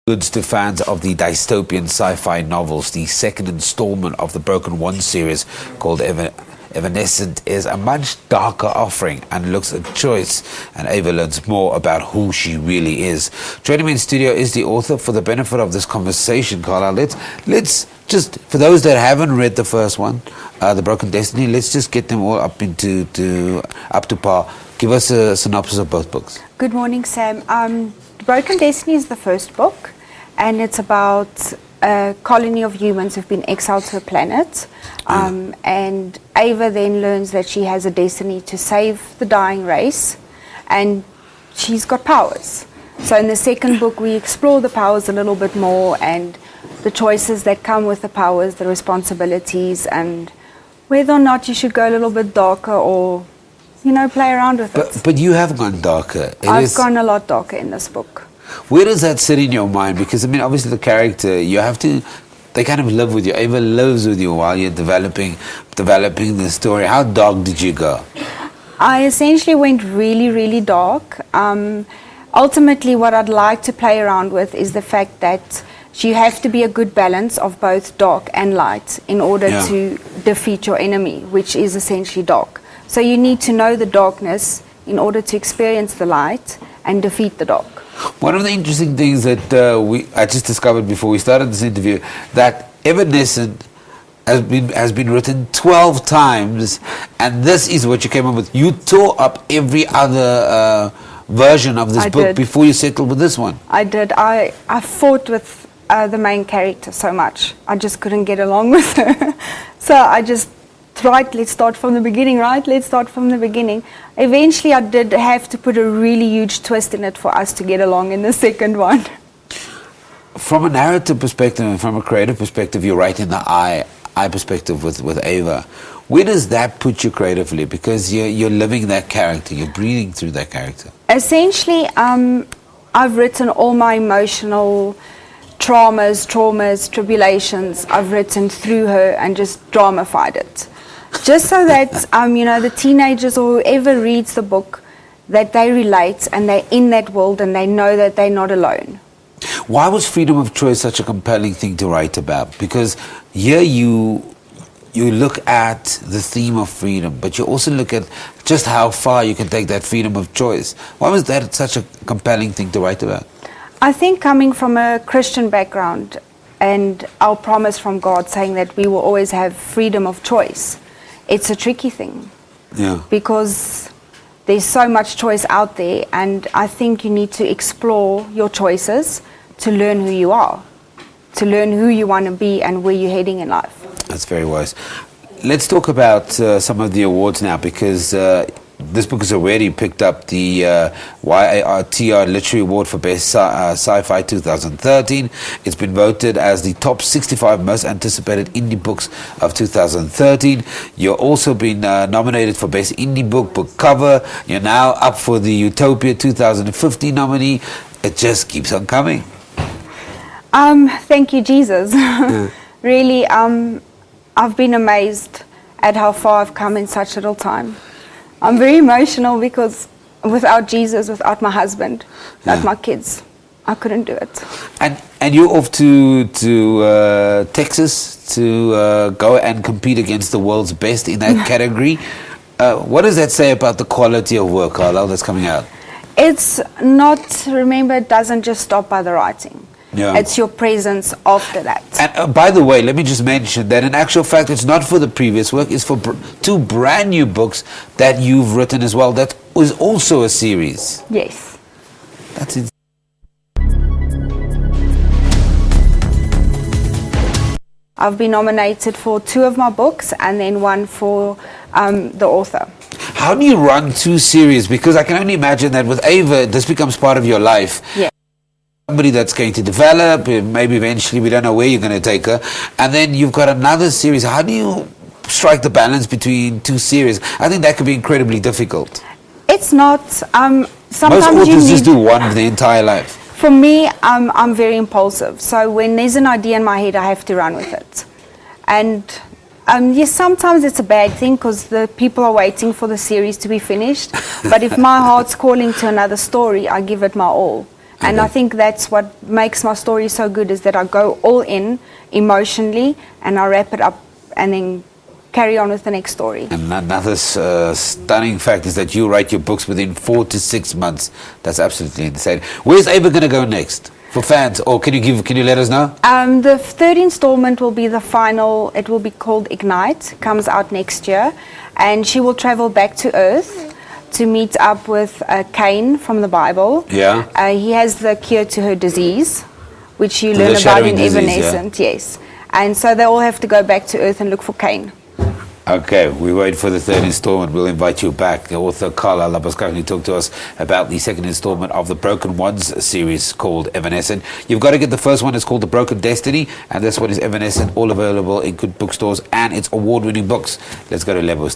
Goods to fans of the dystopian sci-fi novels. The second installment of the Broken One series, called Evanescent, is a much darker offering and looks at choice, and Ava learns more about who she really is. Joining me in studio is the author. For the benefit of this conversation, Carlyle, let's just, for those that haven't read the first one, The Broken Destiny, let's just get them all up to par. Give us a synopsis of both books. Good morning, Sam. Broken Destiny is the first book, and it's about a colony of humans who've been exiled to a planet. And Ava then learns that she has a destiny to save the dying race, and she's got powers. So in the second book, we explore the powers a little bit more, and the choices that come with the powers, the responsibilities, and whether or not you should go a little bit darker or, play around with it. But you have gone darker. I've gone a lot darker in this book. Where does that sit in your mind? Because, obviously the character, they kind of live with you. Ava lives with you while you're developing the story. How dark did you go? I essentially went really, really dark. Ultimately, what I'd like to play around with is the fact that you have to be a good balance of both dark and light in order to defeat your enemy, which is essentially dark. So you need to know the darkness in order to experience the light and defeat the dark. One of the interesting things that I just discovered before we started this interview, that Evanescent has been written 12 times, and this is what you came up with. You tore up every other version of this book before you settled with this one. I did. I fought with the main character so much. I just couldn't get along with her. So I just, let's start from the beginning, let's start from the beginning. Eventually I did have to put a really huge twist in it for us to get along in the second one. From a narrative perspective and from a creative perspective, you're right in the I perspective with Ava. Where does that put you creatively? Because you're living that character, you're breathing through that character. Essentially, I've written all my emotional traumas, tribulations, I've written through her and just dramatified it. Just so that, the teenagers or whoever reads the book, that they relate and they're in that world and they know that they're not alone. Why was freedom of choice such a compelling thing to write about? Because here you look at the theme of freedom, but you also look at just how far you can take that freedom of choice. Why was that such a compelling thing to write about? I think coming from a Christian background and our promise from God saying that we will always have freedom of choice, it's a tricky thing. Yeah. Because there's so much choice out there, and I think you need to explore your choices to learn who you are, to learn who you want to be and where you're heading in life. That's very wise. Let's talk about some of the awards now, because this book has already picked up the YARTR Literary Award for Best Sci-Fi 2013. It's been voted as the top 65 most anticipated indie books of 2013. You're also been nominated for Best Indie Book, Book Cover. You're now up for the Utopia 2015 nominee. It just keeps on coming. Thank you, Jesus. Yeah. Really, I've been amazed at how far I've come in such little time. I'm very emotional because without Jesus, without my husband, without my kids, I couldn't do it. And you're off to Texas to go and compete against the world's best in that category. What does that say about the quality of work, Carlyle, that's coming out? It's not, remember, it doesn't just stop by the writing. Yeah. It's your presence after that. And by the way, let me just mention that in actual fact, it's not for the previous work, it's for two brand new books that you've written as well. That was also a series. Yes. That's insane. I've been nominated for 2 of my books and then 1 for the author. How do you run 2 series? Because I can only imagine that with Ava, this becomes part of your life. Yeah. Somebody that's going to develop, maybe eventually, we don't know where you're going to take her, and then you've got another series. How do you strike the balance between 2 series? I think that could be incredibly difficult. It's not. Sometimes most authors just do one for their entire life. For me, I'm very impulsive, so when there's an idea in my head, I have to run with it. And yes, sometimes it's a bad thing because the people are waiting for the series to be finished, but if my heart's calling to another story, I give it my all. And Okay. I think that's what makes my story so good, is that I go all in emotionally and I wrap it up and then carry on with the next story. And another stunning fact is that you write your books within 4 to 6 months. That's absolutely insane. Where's Ava going to go next for fans? Or can you let us know? The third installment will be the final. It will be called Ignite. Comes out next year, and she will travel back to Earth to meet up with Cain from the Bible. Yeah. He has the cure to her disease, which you The learn about shadowing in disease, Evanescent. Yes, and so they all have to go back to Earth and look for Cain. Okay, we wait for the third installment. We'll invite you back. The author Carlyle Labuschagne talked to us about the second installment of the Broken Ones series called Evanescent. You've got to get the first one. It's called The Broken Destiny, and this one is Evanescent, all available in good bookstores, and it's award-winning books. Let's go to Lebo.